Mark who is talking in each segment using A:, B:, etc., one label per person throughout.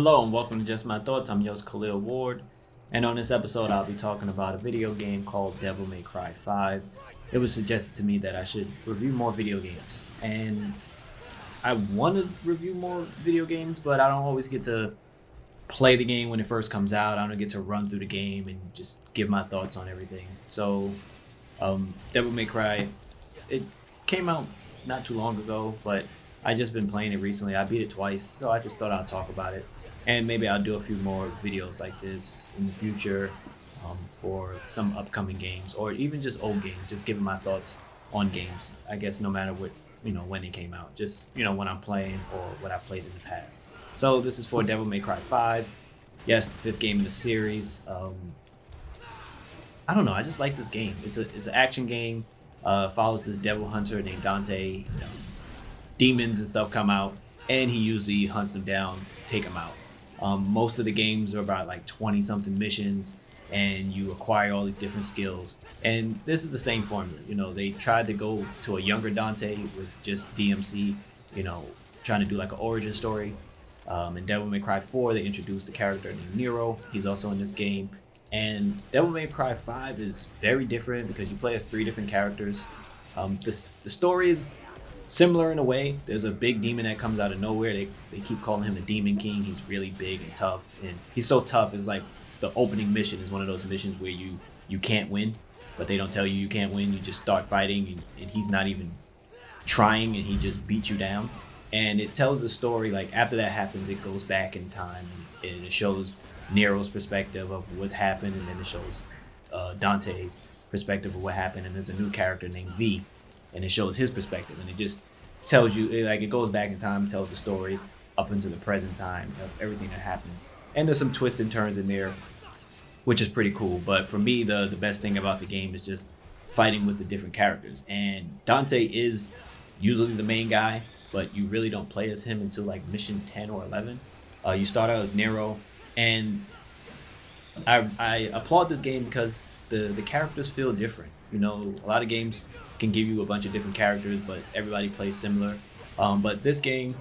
A: Hello and welcome to Just My Thoughts. I'm your host Khaleel Ward, and on this episode, I'll be talking about a video game called Devil May Cry 5. It was suggested to me that I should review more video games, and I want to review more video games, but I don't always get to play the game when it first comes out. I don't get to run through the game and just give my thoughts on everything. So, Devil May Cry, it came out not too long ago, but I just been playing it recently. I beat it twice, so I just thought I'd talk about it, and maybe I'll do a few more videos like this in the future for some upcoming games or even just old games. Just giving my thoughts on games. I guess no matter what when they came out, just when I'm playing or what I played in the past. So this is for Devil May Cry 5. Yes, the fifth game in the series. I don't know. I just like this game. It's an action game. Follows this devil hunter named Dante. Demons and stuff come out, and he usually hunts them down, take them out. Most of the games are about like 20 something missions, and you acquire all these different skills. And this is the same formula. They tried to go to a younger Dante with just DMC, trying to do like an origin story. In Devil May Cry 4, they introduced a character named Nero. He's also in this game. And Devil May Cry 5 is very different because you play as three different characters. The story is similar in a way. There's a big demon that comes out of nowhere. They keep calling him the Demon King. He's really big and tough. And he's so tough, it's like the opening mission is one of those missions where you can't win, but they don't tell you can't win. You just start fighting, and he's not even trying, and he just beats you down. And it tells the story, like after that happens, it goes back in time, and it shows Nero's perspective of what happened, and then it shows Dante's perspective of what happened, and there's a new character named V, and it shows his perspective, and it just tells you it goes back in time and tells the stories up into the present time of everything that happens. And there's some twists and turns in there, which is pretty cool. But for me, the best thing about the game is just fighting with the different characters. And Dante is usually the main guy, but you really don't play as him until like mission 10 or 11. You start out as Nero, and I applaud this game because the characters feel different. A lot of games can give you a bunch of different characters, but everybody plays similar. But this game,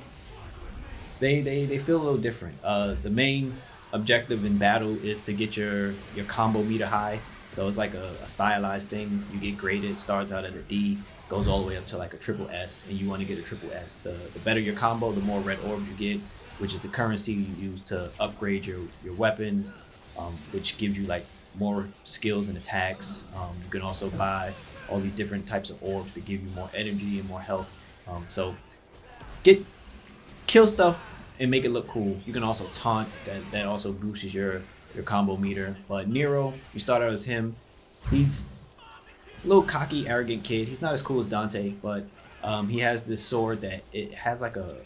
A: they feel a little different. The main objective in battle is to get your combo meter high. So it's like a stylized thing. You get graded, starts out at a D, goes all the way up to like a triple S, and you want to get a triple S. The better your combo, the more red orbs you get, which is the currency you use to upgrade your weapons, which gives you like more skills and attacks. You can also buy all these different types of orbs to give you more energy and more health. So kill stuff and make it look cool. You can also taunt, that also boosts your combo meter. But Nero, you start out as him. He's a little cocky, arrogant kid. He's not as cool as Dante, but he has this sword that it has like a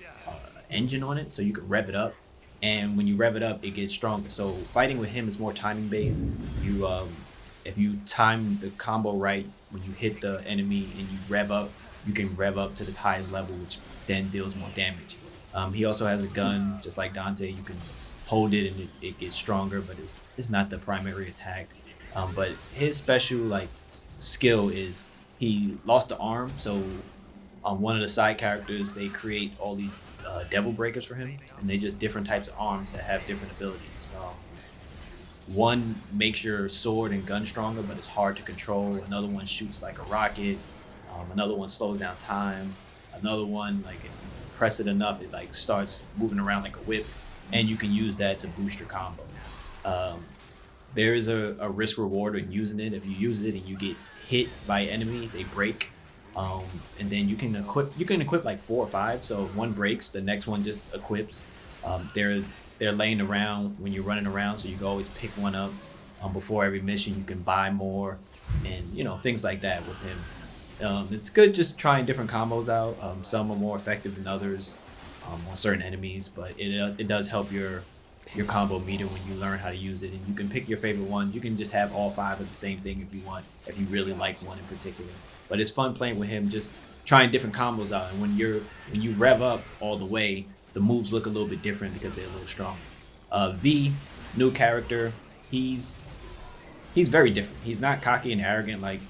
A: engine on it, so you can rev it up. And when you rev it up, it gets stronger. So fighting with him is more timing based. If you time the combo right, when you hit the enemy and you rev up, you can rev up to the highest level, which then deals more damage. He also has a gun, just like Dante. You can hold it and it gets stronger, but it's not the primary attack. But his special skill is he lost the arm, so one of the side characters, they create all these devil breakers for him, and they just different types of arms that have different abilities. One makes your sword and gun stronger, but it's hard to control. Another one shoots like a rocket. Another one slows down time. Another one, if you press it enough, it starts moving around like a whip, and you can use that to boost your combo. There is a risk reward in using it. If you use it and you get hit by an enemy, they break. And then you can equip like 4 or 5. So if one breaks, the next one just equips. They're laying around when you're running around, so you can always pick one up. Before every mission, you can buy more, and things like that with him. It's good just trying different combos out. Some are more effective than others on certain enemies, but it does help your combo meter when you learn how to use it, and you can pick your favorite one. You can just have all 5 of the same thing if you want, if you really like one in particular. But it's fun playing with him, just trying different combos out. And when you rev up all the way, the moves look a little bit different because they're a little stronger. V, new character, he's very different. He's not cocky and arrogant like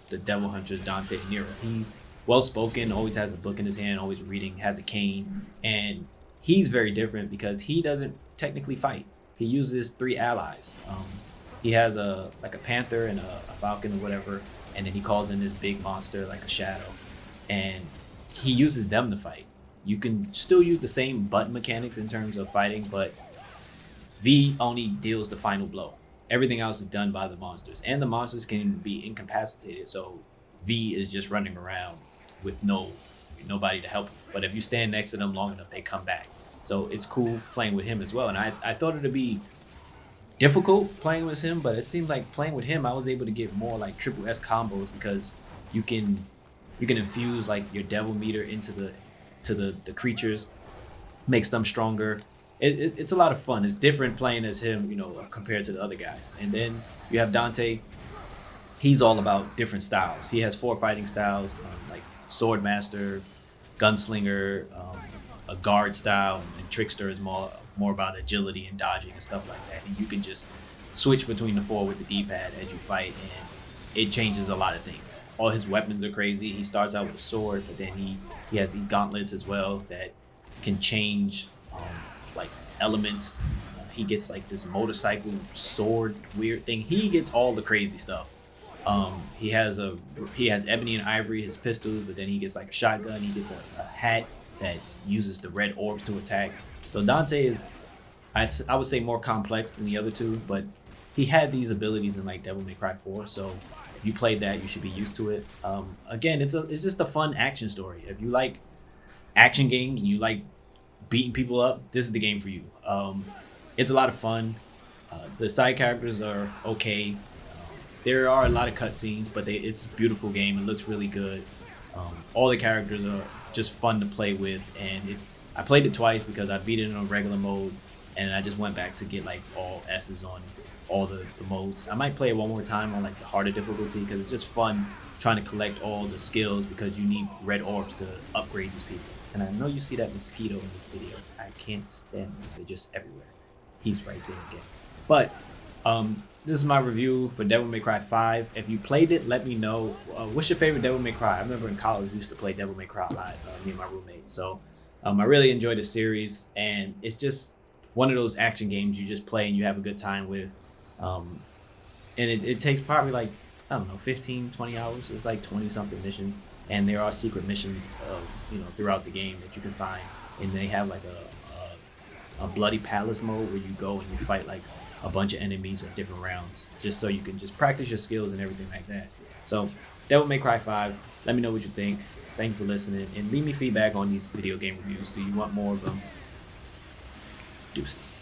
A: the devil hunters Dante and Nero. He's well spoken, always has a book in his hand, always reading, has a cane, and he's very different because he doesn't technically fight. He uses three allies. He has a like a panther and a falcon or whatever, and then he calls in this big monster like a shadow, and he uses them to fight. You can still use the same button mechanics in terms of fighting, but V only deals the final blow. Everything else is done by the monsters, and the monsters can be incapacitated. So V is just running around with nobody to help him. But if you stand next to them long enough, they come back. So it's cool playing with him as well. And I thought it'd be difficult playing with him, but it seemed like playing with him, I was able to get more like triple S combos because you can you can infuse like your devil meter into the creatures, makes them stronger. It's a lot of fun. It's different playing as him, compared to the other guys. And then you have Dante. He's all about different styles. He has four fighting styles, like sword master, gunslinger, a guard style, and trickster is more about agility and dodging and stuff like that. And you can just switch between the four with the D-pad as you fight, and it changes a lot of things. All his weapons are crazy. He starts out with a sword, but then he has the gauntlets as well that can change like elements. He gets like this motorcycle sword weird thing. He gets all the crazy stuff. He has ebony and ivory, his pistol, but then he gets like a shotgun. He gets a hat that uses the red orbs to attack. So Dante is, I would say, more complex than the other two, but he had these abilities in like Devil May Cry 4. So if you played that, you should be used to it. Again, it's just a fun action story. If you like action games and you like beating people up, this is the game for you. It's a lot of fun. The side characters are okay. There are a lot of cutscenes, but it's a beautiful game. It looks really good. All the characters are just fun to play with, and I played it twice because I beat it in a regular mode, and I just went back to get like all S's on all the modes. I might play it one more time on like the harder difficulty because it's just fun trying to collect all the skills because you need red orbs to upgrade these people. And I know you see that mosquito in this video. I can't stand them. They're just everywhere. He's right there again. But this is my review for Devil May Cry 5. If you played it, let me know. What's your favorite Devil May Cry? I remember in college we used to play Devil May Cry a lot, me and my roommate. So I really enjoyed the series, and it's just one of those action games you just play and you have a good time with. And it takes probably like, I don't know, 15, 20 hours. It's like 20 something missions. And there are secret missions, throughout the game that you can find. And they have like a bloody palace mode where you go and you fight like a bunch of enemies at different rounds, just so you can just practice your skills and everything like that. So Devil May Cry 5, let me know what you think. Thank you for listening, and leave me feedback on these video game reviews. Do you want more of them? Deuces.